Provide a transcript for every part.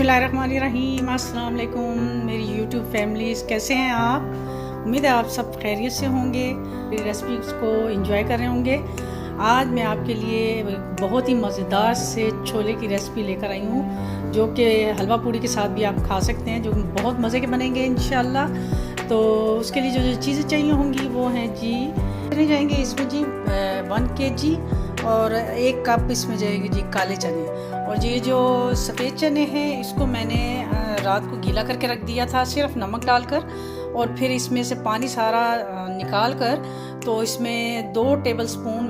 बिस्मिल्लाहिर्रहमानिर्रहीम। अस्सलाम वालेकुम मेरी यूट्यूब फैमिलीज़, कैसे हैं आप? उम्मीद है आप सब खैरियत से होंगे, मेरी रेसिपीज़ को एंजॉय कर रहे होंगे। आज मैं आपके लिए बहुत ही मज़ेदार से छोले की रेसिपी लेकर आई हूँ, जो कि हलवा पूड़ी के साथ भी आप खा सकते हैं, जो बहुत मज़े के बनेंगे इंशाल्लाह। तो उसके लिए जो चीज़ें चाहिए होंगी वो हैं जी, चने जाएंगे इसमें जी 1 kg, और 1 कप इसमें जाएगी जी काले चने। और ये जो सफ़ेद चने हैं इसको मैंने रात को गीला करके रख दिया था, सिर्फ नमक डालकर, और फिर इसमें से पानी सारा निकाल कर, तो इसमें 2 टेबलस्पून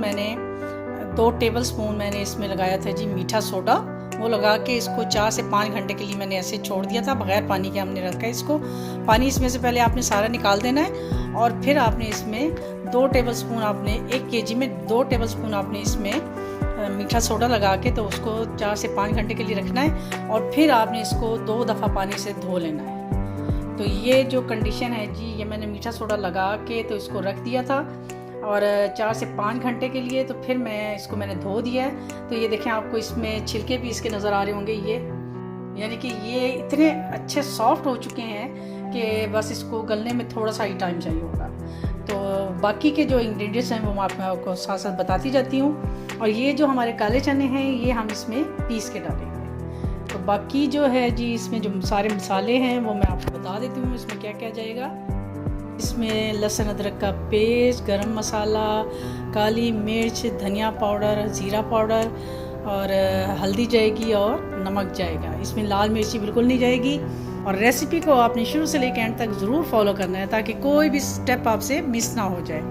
मैंने इसमें लगाया था जी मीठा सोडा। वो लगा के इसको 4 से 5 घंटे के लिए मैंने ऐसे छोड़ दिया था, बग़ैर पानी के हमने रखा है इसको। पानी इसमें से पहले आपने सारा निकाल देना है, और फिर आपने इसमें 2 टेबलस्पून, आपने 1 kg में 2 टेबलस्पून आपने इसमें मीठा सोडा लगा के तो उसको 4 से 5 घंटे के लिए रखना है, और फिर आपने इसको 2 दफ़ा पानी से धो लेना है। तो ये जो कंडीशन है जी, ये मैंने मीठा सोडा लगा के तो इसको रख दिया था, और 4 से 5 घंटे के लिए। तो फिर मैंने धो दिया है। तो ये देखें, आपको इसमें छिलके भी इसके नज़र आ रहे होंगे, ये यानी कि ये इतने अच्छे सॉफ्ट हो चुके हैं कि बस इसको गलने में थोड़ा सा ही टाइम चाहिए होगा। तो बाकी के जो इंग्रेडिएंट्स हैं वो मैं आपको साथ साथ बताती जाती हूँ। और ये जो हमारे काले चने हैं ये हम इसमें पीस के डालेंगे। तो बाकी जो है जी, इसमें जो सारे मसाले हैं वो मैं आपको बता देती हूँ इसमें क्या क्या जाएगा। इसमें लहसुन अदरक का पेस्ट, गरम मसाला, काली मिर्च, धनिया पाउडर, ज़ीरा पाउडर, और हल्दी जाएगी, और नमक जाएगा। इसमें लाल मिर्ची बिल्कुल नहीं जाएगी। और रेसिपी को आपने शुरू से लेकर एंड तक ज़रूर फॉलो करना है, ताकि कोई भी स्टेप आपसे मिस ना हो जाए।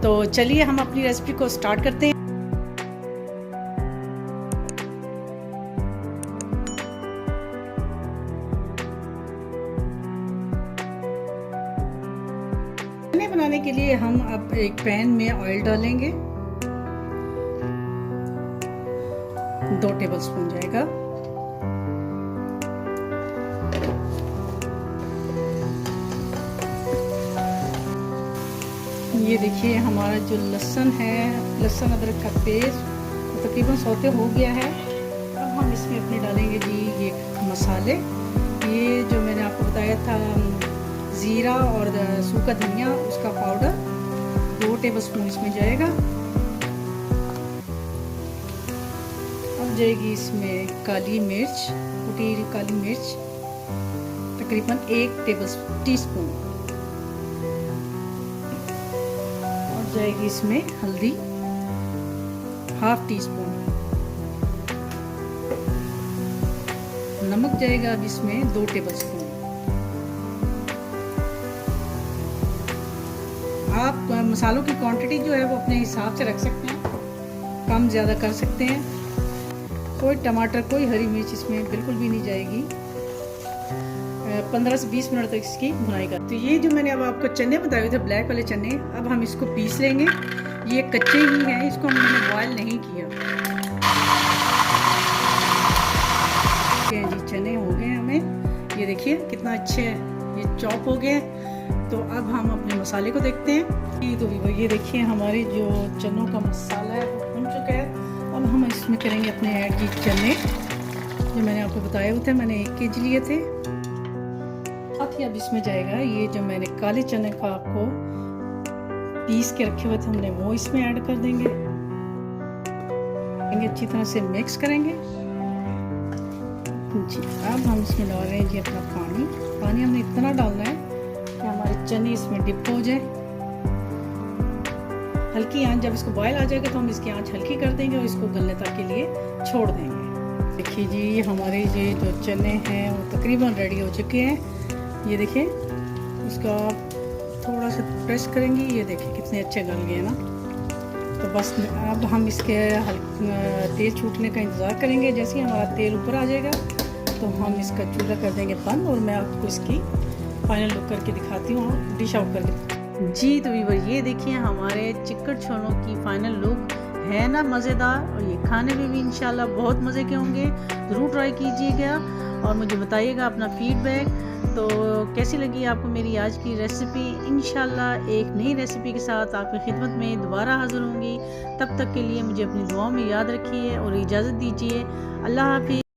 तो चलिए हम अपनी रेसिपी को स्टार्ट करते हैं। बनाने के लिए हम अब एक पैन में ऑयल डालेंगे, 2 टेबलस्पून जाएगा। ये देखिए हमारा जो लहसुन अदरक का पेस्ट तकरीबन सौते हो गया है। अब हम इसमें अपने डालेंगे जी ये मसाले। ये जो मैंने आपको बताया था, ज़ीरा और सूखा धनिया, उसका पाउडर 2 टेबलस्पून इसमें जाएगा। अब जाएगी इसमें काली मिर्च, कुटी काली मिर्च तकरीबन 1 टीस्पून, और जाएगी इसमें हल्दी 1/2 टीस्पून, नमक जाएगा अब इसमें 2 टेबलस्पून। आप मसालों की क्वांटिटी जो है वो अपने हिसाब से रख सकते हैं, कम ज़्यादा कर सकते हैं। कोई टमाटर, कोई हरी मिर्च इसमें बिल्कुल भी नहीं जाएगी। 15 से 20 मिनट तक इसकी भुनाई कर। तो ये जो मैंने अब आपको चने बताए हुए थे, ब्लैक वाले चने, अब हम इसको पीस लेंगे। ये कच्चे ही हैं, इसको हमने बॉयल नहीं किया। जी चने हो गए हमें, ये देखिए कितना अच्छे ये चॉप हो गए। तो अब हम अपने मसाले को देखते हैं। तो ये देखिए हमारे जो चनों का मसाला है वो भुन चुका है। अब हम इसमें करेंगे अपने ऐड जी चने, जो मैंने आपको बताए हुए थे, मैंने 1 kg लिए थे। साथ ही अब इसमें जाएगा ये जो मैंने काले चने का आपको पीस के रखे हुए थे, हमने वो इसमें ऐड कर देंगे। अच्छी तरह से मिक्स करेंगे जी। अब हम इसमें डाल रहे हैं जी अपना पानी हमने इतना डालना है कि हमारे चने इसमें डिप हो जाए। हल्की आंच, जब इसको बॉयल आ जाएगा तो हम इसकी आंच हल्की कर देंगे और इसको गलने तक के लिए छोड़ देंगे। देखिए जी हमारे ये जो चने हैं वो तकरीबन रेडी हो चुके हैं। ये देखिए, इसको आप थोड़ा सा प्रेस करेंगे, ये देखिए कितने अच्छे गल गए ना। तो बस अब हम इसके तेल छूटने का इंतज़ार करेंगे। जैसे ही हमारा तेल ऊपर आ जाएगा तो हम इसका चूल्हा कर देंगे बंद, और मैं आपको इसकी फाइनल लुक करके दिखाती हूँ, डिश आउट करके जी। तो ये देखिए हमारे चिकन छोलों की फाइनल लुक है ना मज़ेदार, और ये खाने में भी इंशाल्लाह बहुत मज़े के होंगे। ज़रूर ट्राई कीजिएगा और मुझे बताइएगा अपना फीडबैक। तो कैसी लगी आपको मेरी आज की रेसिपी। इंशाल्लाह एक नई रेसिपी के साथ आपकी खिदमत में दोबारा हाज़िर होंगी। तब तक के लिए मुझे अपनी दुआओं में याद रखिए और इजाज़त दीजिए। अल्लाह हाफ़िज़।